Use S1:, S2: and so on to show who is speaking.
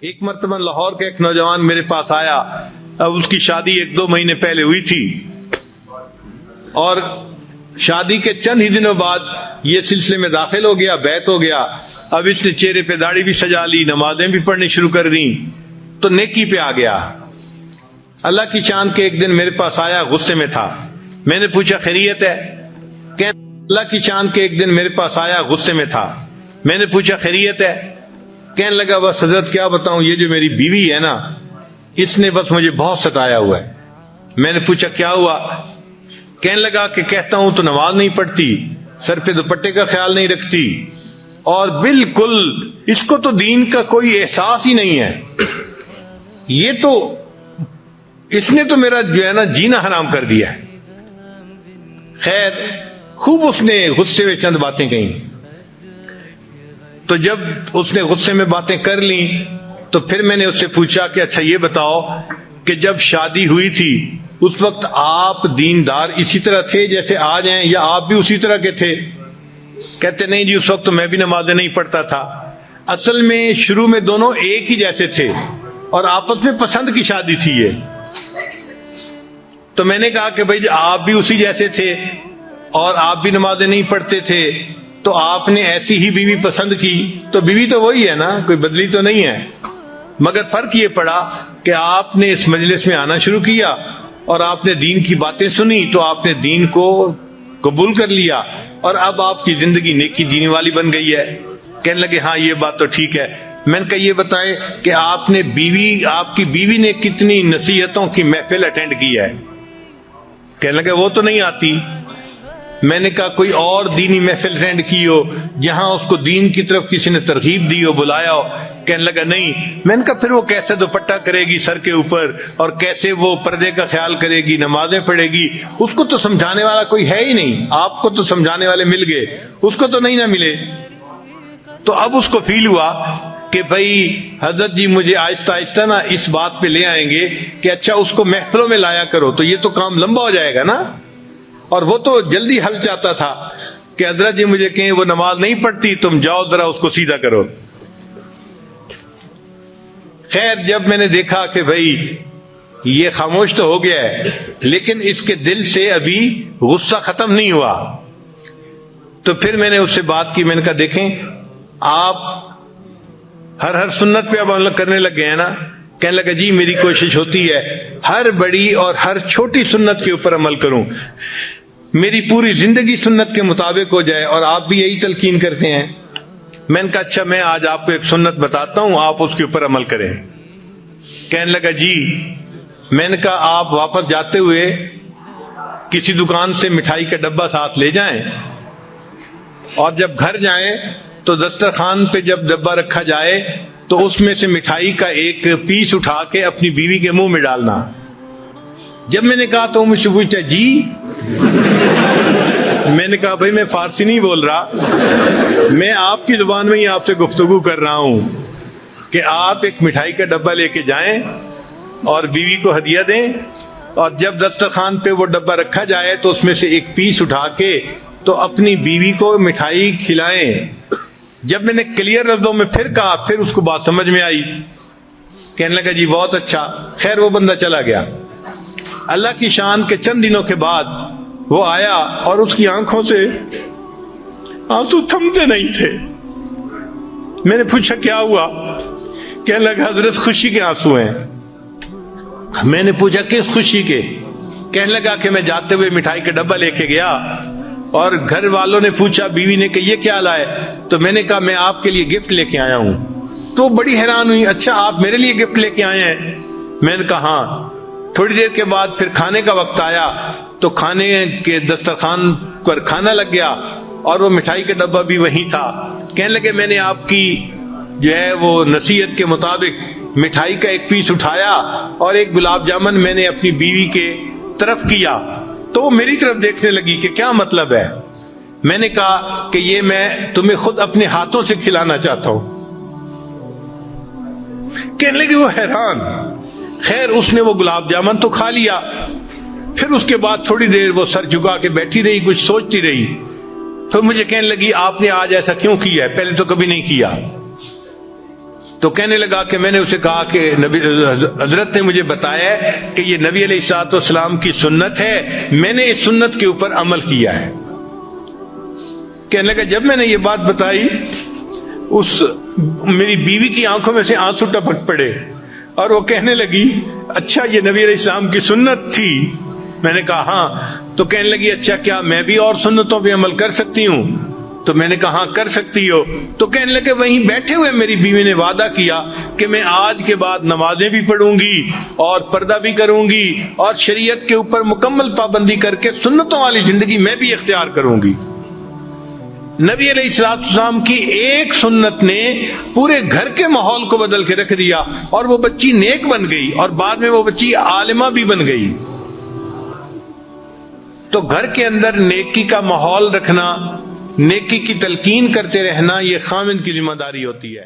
S1: ایک مرتبہ لاہور کا ایک نوجوان میرے پاس آیا. اب اس کی شادی 1-2 مہینے پہلے ہوئی تھی اور شادی کے چند ہی دنوں بعد یہ سلسلے میں داخل ہو گیا, بیعت ہو گیا. اب اس نے چہرے پہ داڑھی بھی سجا لی, نمازیں بھی پڑھنی شروع کر دیں, تو نیکی پہ آ گیا. اللہ کی چاند کے ایک دن میرے پاس آیا, غصے میں تھا. میں نے پوچھا خیریت ہے؟ اللہ کی چاند کے ایک دن میرے پاس آیا, غصے میں تھا. میں نے پوچھا خیریت ہے؟ کہنے لگا بس حضرت کیا بتاؤں, یہ جو میری بیوی ہے نا, اس نے بس مجھے بہت ستایا ہوا ہے. میں نے پوچھا کیا ہوا؟ کہنے لگا کہ کہتا ہوں تو نماز نہیں پڑھتی, سر پہ دوپٹے کا خیال نہیں رکھتی, اور بالکل اس کو تو دین کا کوئی احساس ہی نہیں ہے. یہ تو اس نے تو میرا جو ہے نا جینا حرام کر دیا ہے. خیر خوب اس نے غصے میں چند باتیں کہیں. تو جب اس نے غصے میں باتیں کر لیں تو پھر میں نے اس سے پوچھا کہ اچھا یہ بتاؤ کہ جب شادی ہوئی تھی اس وقت آپ دیندار اسی طرح تھے جیسے آج ہیں, یا آپ بھی اسی طرح کے تھے؟ کہتے نہیں جی, اس وقت تو میں بھی نمازیں نہیں پڑھتا تھا. اصل میں شروع میں دونوں ایک ہی جیسے تھے اور آپس میں پسند کی شادی تھی یہ. تو میں نے کہا کہ بھائی آپ بھی اسی جیسے تھے اور آپ بھی نمازیں نہیں پڑھتے تھے, تو آپ نے ایسی ہی بیوی پسند کی, تو بیوی تو وہی ہے نا, کوئی بدلی تو نہیں ہے. مگر فرق یہ پڑا کہ آپ نے اس مجلس میں آنا شروع کیا اور آپ نے دین کی باتیں سنی تو آپ نے دین کو قبول کر لیا اور اب آپ کی زندگی نیکی دین والی بن گئی ہے. کہنے لگے ہاں یہ بات تو ٹھیک ہے. میں نے کہا یہ بتائیں کہ آپ کی بیوی نے کتنی نصیحتوں کی محفل اٹینڈ کی ہے؟ کہنے لگے وہ تو نہیں آتی. میں نے کہا کوئی اور دینی محفل اٹینڈ کی ہو جہاں اس کو دین کی طرف کسی نے ترغیب دی ہو, بلایا ہو؟ کہنے لگا نہیں. میں نے کہا پھر وہ کیسے دوپٹہ کرے گی سر کے اوپر اور کیسے وہ پردے کا خیال کرے گی, نمازیں پڑھے گی؟ اس کو تو سمجھانے والا کوئی ہے ہی نہیں. آپ کو تو سمجھانے والے مل گئے, اس کو تو نہیں نہ ملے. تو اب اس کو فیل ہوا کہ بھائی حضرت جی مجھے آہستہ آہستہ نا اس بات پہ لے آئیں گے کہ اچھا اس کو محفلوں میں لایا کرو, تو یہ تو کام لمبا ہو جائے گا نا. اور وہ تو جلدی حل چاہتا تھا کہ حضرت جی مجھے کہیں وہ نماز نہیں پڑھتی, تم جاؤ ذرا اس کو سیدھا کرو. خیر جب میں نے دیکھا کہ بھائی یہ خاموش تو ہو گیا ہے لیکن اس کے دل سے ابھی غصہ ختم نہیں ہوا, تو پھر میں نے اس سے بات کی. میں نے کہا دیکھیں آپ ہر سنت پہ اب عمل کرنے لگ گئے ہیں نا؟ کہنے لگا جی میری کوشش ہوتی ہے ہر بڑی اور ہر چھوٹی سنت کے اوپر عمل کروں, میری پوری زندگی سنت کے مطابق ہو جائے, اور آپ بھی یہی تلقین کرتے ہیں. میں نے کہا اچھا میں آج آپ کو ایک سنت بتاتا ہوں, آپ اس کے اوپر عمل کریں. کہنے لگا جی. میں نے کہا آپ واپس جاتے ہوئے کسی دکان سے مٹھائی کا ڈبہ ساتھ لے جائیں, اور جب گھر جائیں تو دسترخوان پہ جب ڈبہ رکھا جائے تو اس میں سے مٹھائی کا ایک پیس اٹھا کے اپنی بیوی کے منہ میں ڈالنا. جب میں نے کہا تو مجھ سے پوچھا جی. میں نے کہا بھائی میں فارسی نہیں بول رہا, میں آپ کی زبان میں ہی آپ سے گفتگو کر رہا ہوں کہ آپ ایک مٹھائی کا ڈبہ لے کے جائیں اور بیوی کو ہدیہ دیں, اور جب دسترخوان پہ وہ ڈبہ رکھا جائے تو اس میں سے ایک پیس اٹھا کے تو اپنی بیوی کو مٹھائی کھلائیں. جب میں نے کلیئر لفظوں میں پھر کہا پھر اس کو بات سمجھ میں آئی. کہنے لگا جی بہت اچھا. خیر وہ بندہ چلا گیا. اللہ کی شان کے چند دنوں کے بعد وہ آیا اور اس کی آنکھوں سے آنسو تھمتے نہیں تھے. میں نے پوچھا کیا ہوا؟ کہنے لگا حضرت خوشی کے آنسو ہیں. میں نے پوچھا کس خوشی کے؟ کہنے لگا کہ میں جاتے ہوئے مٹھائی کا ڈبہ لے کے گیا اور گھر والوں نے پوچھا, بیوی نے کہ یہ کیا لائے؟ تو میں نے کہا میں آپ کے لیے گفٹ لے کے آیا ہوں. تو بڑی حیران ہوئی, اچھا آپ میرے لیے گفٹ لے کے آئے ہیں؟ میں نے کہا ہاں. تھوڑی دیر کے بعد پھر کھانے کا وقت آیا تو کھانے کے دسترخوان پر کھانا لگ گیا اور وہ مٹھائی کا ڈبہ بھی وہیں تھا. کہنے لگے میں نے آپ کی جو ہے وہ نصیحت کے مطابق مٹھائی کا ایک پیس اٹھایا اور ایک گلاب جامن میں نے اپنی بیوی کے طرف کیا, تو وہ میری طرف دیکھنے لگی کہ کیا مطلب ہے. میں نے کہا کہ یہ میں تمہیں خود اپنے ہاتھوں سے کھلانا چاہتا ہوں. کہنے لگی وہ حیران. خیر اس نے وہ گلاب جامن تو کھا لیا. پھر اس کے بعد تھوڑی دیر وہ سر جھکا کے بیٹھی رہی, کچھ سوچتی رہی. پھر مجھے کہنے لگی آپ نے آج ایسا کیوں کیا ہے, پہلے تو کبھی نہیں کیا. تو کہنے لگا کہ میں نے اسے کہا کہ نبی حضرت نے مجھے بتایا ہے کہ یہ نبی علیہ الصلوۃ والسلام کی سنت ہے، میں نے اس سنت کے اوپر عمل کیا ہے۔ کہنے لگا جب میں نے یہ بات بتائی میری بیوی کی آنکھوں میں سے آنسو ٹپک پڑے اور وہ کہنے لگی اچھا یہ نبی علیہ السلام کی سنت تھی؟ میں نے کہا ہاں۔ تو کہنے لگی اچھا کیا میں بھی اور سنتوں پہ عمل کر سکتی ہوں؟ تو میں نے کہا ہاں کر سکتی ہو۔ تو کہنے لگے وہیں بیٹھے ہوئے میری بیوی نے وعدہ کیا کہ میں آج کے بعد نمازیں بھی پڑھوں گی اور پردہ بھی کروں گی اور شریعت کے اوپر مکمل پابندی کر کے سنتوں والی زندگی میں بھی اختیار کروں گی۔ نبی علیہ الصلوۃ والسلام کی ایک سنت نے پورے گھر کے ماحول کو بدل کے رکھ دیا اور وہ بچی نیک بن گئی اور بعد میں وہ بچی عالمہ بھی بن گئی۔ تو گھر کے اندر نیکی کا ماحول رکھنا، نیکی کی تلقین کرتے رہنا، یہ خاوند کی ذمہ داری ہوتی ہے۔